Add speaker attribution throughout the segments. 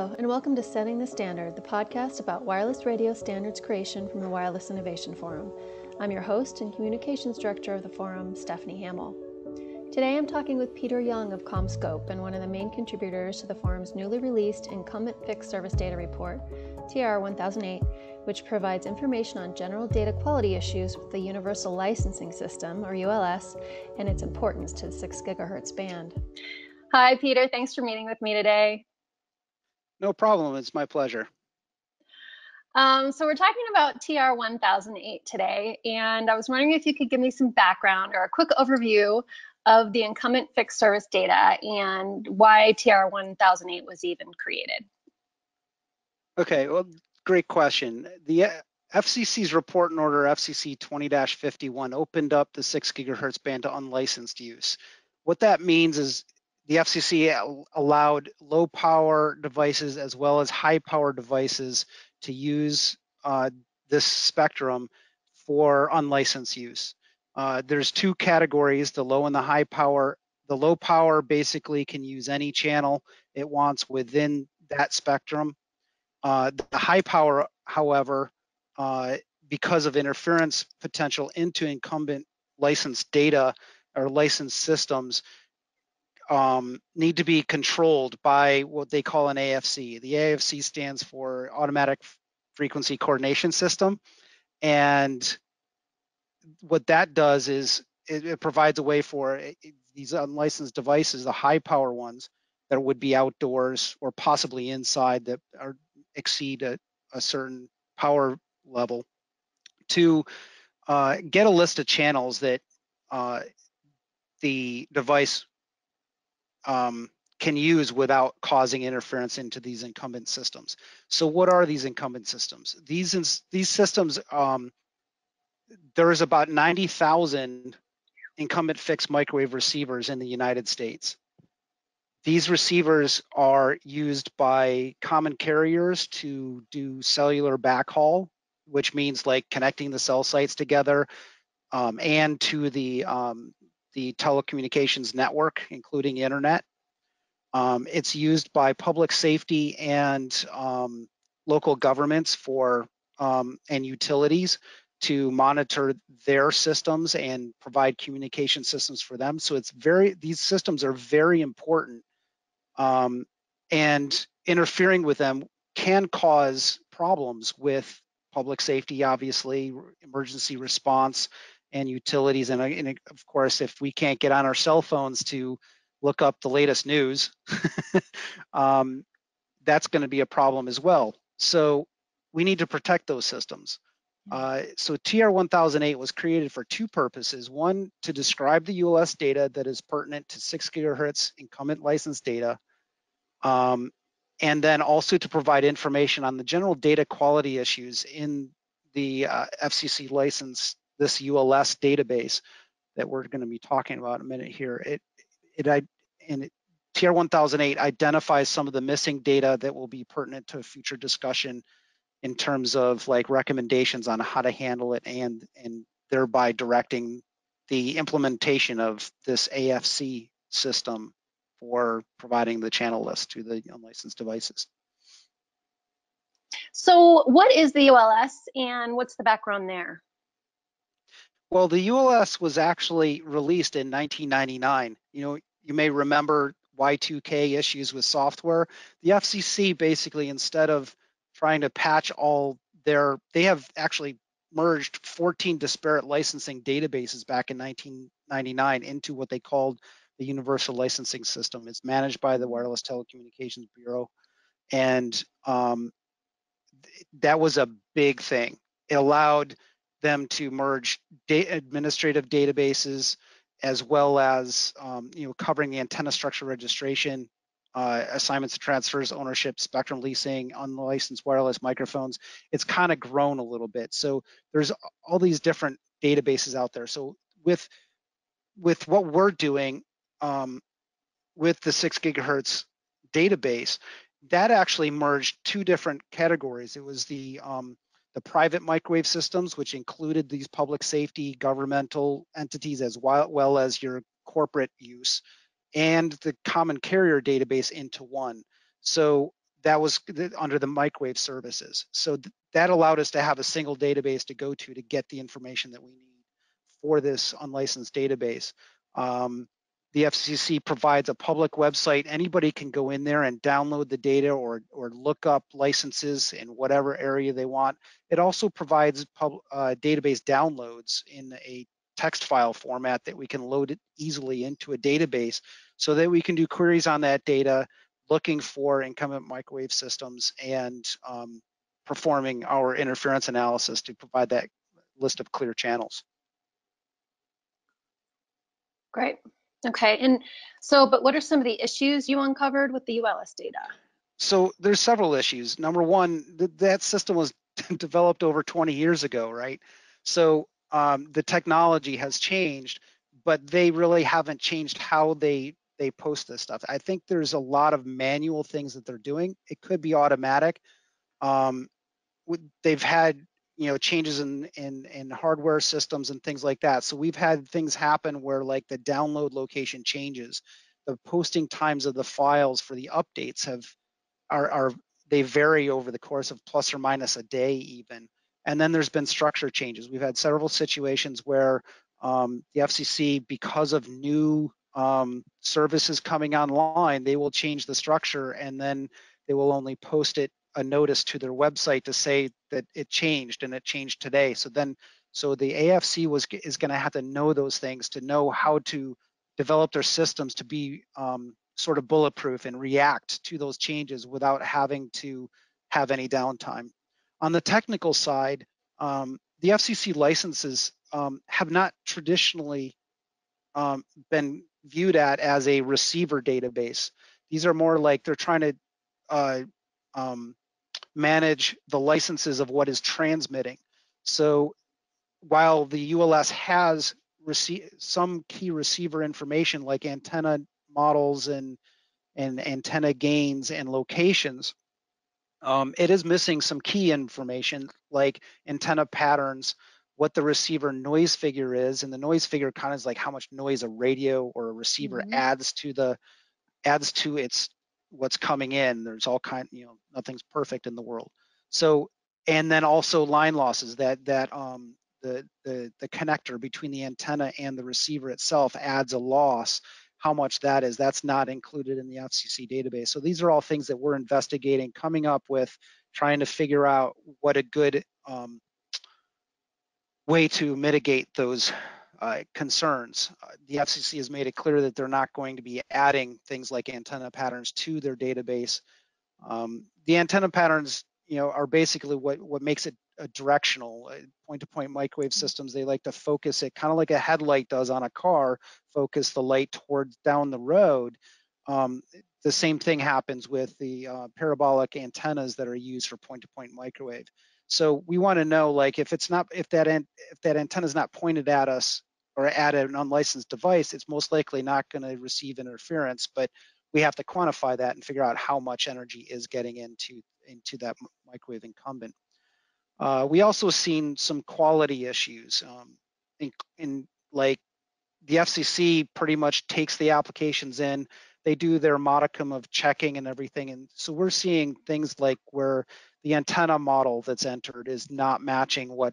Speaker 1: Hello, and welcome to Setting the Standard, the podcast about wireless radio standards creation from the Wireless Innovation Forum. I'm your host and Communications Director of the Forum, Stephanie Hamill. Today I'm talking with Peter Young of CommScope and one of the main contributors to the Forum's newly released Incumbent Fixed Service Data Report, TR 1008, which provides information on general data quality issues with the Universal Licensing System, or ULS, and its importance to the 6 GHz band. Hi, Peter. Thanks for meeting with me today.
Speaker 2: No problem. It's my pleasure.
Speaker 1: So we're talking about TR 1008 today, and I was wondering if you could give me some background or a quick overview of the Incumbent Fixed Service Data and why TR 1008 was even created.
Speaker 2: Okay, well, great question. The FCC's report and order FCC 20-51 opened up the 6 GHz band to unlicensed use. What that means is the FCC allowed low power devices as well as high power devices to use this spectrum for unlicensed use. There's two categories, the low and the high power. The low power basically can use any channel it wants within that spectrum. The high power, however, because of interference potential into incumbent licensed data or licensed systems, need to be controlled by what they call an AFC. The AFC stands for Automatic Frequency Coordination System. And what that does is it provides a way for these unlicensed devices, the high power ones that would be outdoors or possibly inside that are exceed a certain power level, to get a list of channels that the device can use without causing interference into these incumbent systems. So what are these incumbent systems? These systems, there is about 90,000 incumbent fixed microwave receivers in the United States. These receivers are used by common carriers to do cellular backhaul, which means like connecting the cell sites together and to the telecommunications network, including internet. It's used by public safety and local governments for and utilities to monitor their systems and provide communication systems for them. So these systems are very important, and interfering with them can cause problems with public safety, obviously, emergency response, and utilities. And of course, if we can't get on our cell phones to look up the latest news, that's going to be a problem as well. So we need to protect those systems. So TR 1008 was created for two purposes. One, to describe the ULS data that is pertinent to 6 GHz incumbent licensed data, and then also to provide information on the general data quality issues in the FCC license, this ULS database that we're going to be talking about in a minute here. TR 1008 identifies some of the missing data that will be pertinent to a future discussion in terms of like recommendations on how to handle it and thereby directing the implementation of this AFC system for providing the channel list to the unlicensed devices.
Speaker 1: So what is the ULS and what's the background there?
Speaker 2: Well, the ULS was actually released in 1999. You may remember Y2K issues with software. The FCC basically, instead of trying to patch they have actually merged 14 disparate licensing databases back in 1999 into what they called the Universal Licensing System. It's managed by the Wireless Telecommunications Bureau. And that was a big thing. It allowed them to merge administrative databases as well as covering the antenna structure registration, assignments and transfers, ownership, spectrum leasing, unlicensed wireless microphones. It's kind of grown a little bit. So there's all these different databases out there. So with what we're doing with the 6 GHz database, that actually merged two different categories. It was the private microwave systems, which included these public safety governmental entities as well as your corporate use, and the common carrier database into one. So that was under the microwave services. So that allowed us to have a single database to go to get the information that we need for this unlicensed database. The FCC provides a public website. Anybody can go in there and download the data or look up licenses in whatever area they want. It also provides database downloads in a text file format that we can load it easily into a database so that we can do queries on that data, looking for incumbent microwave systems and performing our interference analysis to provide that list of clear channels.
Speaker 1: Great. Okay. And so, but what are some of the issues you uncovered with the ULS data?
Speaker 2: So there's several issues. Number one, that system was developed over 20 years ago, right? So the technology has changed, but they really haven't changed how they post this stuff. I think there's a lot of manual things that they're doing. It could be automatic. They've had changes in hardware systems and things like that. So we've had things happen where like the download location changes, the posting times of the files for the updates they vary over the course of plus or minus a day even. And then there's been structure changes. We've had several situations where the FCC, because of new services coming online, they will change the structure and then they will only post a notice to their website to say that it changed and it changed today. So the AFC is going to have to know those things to know how to develop their systems to be sort of bulletproof and react to those changes without having to have any downtime. On the technical side, the FCC licenses have not traditionally been viewed as a receiver database. These are more like they're trying to manage the licenses of what is transmitting. So while the ULS has some key receiver information like antenna models and antenna gains and locations, it is missing some key information like antenna patterns, what the receiver noise figure is, and the noise figure kind of is like how much noise a radio or a receiver adds to its what's coming in. There's all nothing's perfect in the world. So, and then also line losses the connector between the antenna and the receiver itself adds a loss. How much that is, that's not included in the FCC database. So these are all things that we're investigating, coming up with, trying to figure out what a good way to mitigate those concerns. The FCC has made it clear that they're not going to be adding things like antenna patterns to their database. The antenna patterns, are basically what makes it a directional point-to-point microwave systems. They like to focus it kind of like a headlight does on a car, focus the light towards down the road. The same thing happens with the parabolic antennas that are used for point-to-point microwave. So we want to know, like, if that antenna is not pointed at us or at an unlicensed device, it's most likely not going to receive interference. But we have to quantify that and figure out how much energy is getting into that microwave incumbent. We also seen some quality issues in like the FCC pretty much takes the applications in, they do their modicum of checking and everything. And so we're seeing things like where the antenna model that's entered is not matching what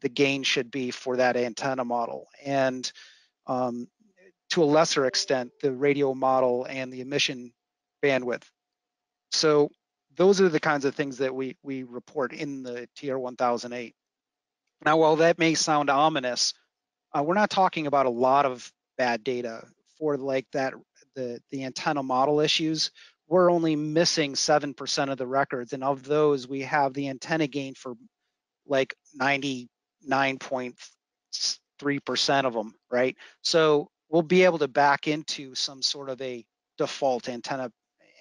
Speaker 2: the gain should be for that antenna model. And to a lesser extent, the radio model and the emission bandwidth. So those are the kinds of things that we report in the TR 1008. Now, while that may sound ominous, we're not talking about a lot of bad data for like that, the antenna model issues. We're only missing 7% of the records. And of those, we have the antenna gain for like 99.3% of them, right? So we'll be able to back into some sort of a default antenna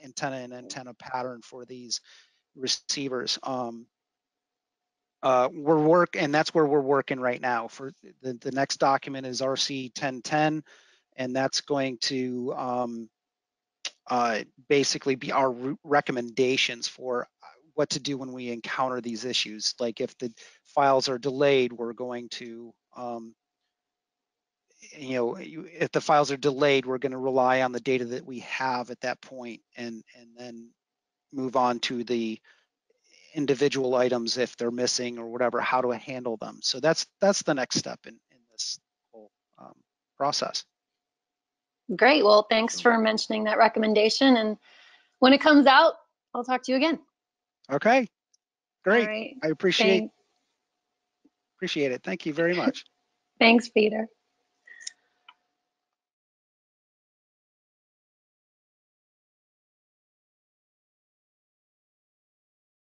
Speaker 2: and antenna pattern for these receivers. And that's where we're working right now. For the next document is RC 1010, and that's going to basically be our recommendations for what to do when we encounter these issues. Like if the files are delayed, we're going to, if the files are delayed, we're going to rely on the data that we have at that point, and then move on to the individual items if they're missing or whatever, how to handle them. So that's the next step in this whole process.
Speaker 1: Great. Well, thanks for mentioning that recommendation. And when it comes out, I'll talk to you again.
Speaker 2: Okay, great.
Speaker 1: All right.
Speaker 2: I appreciate it. Thank you very much.
Speaker 1: Thanks, Peter.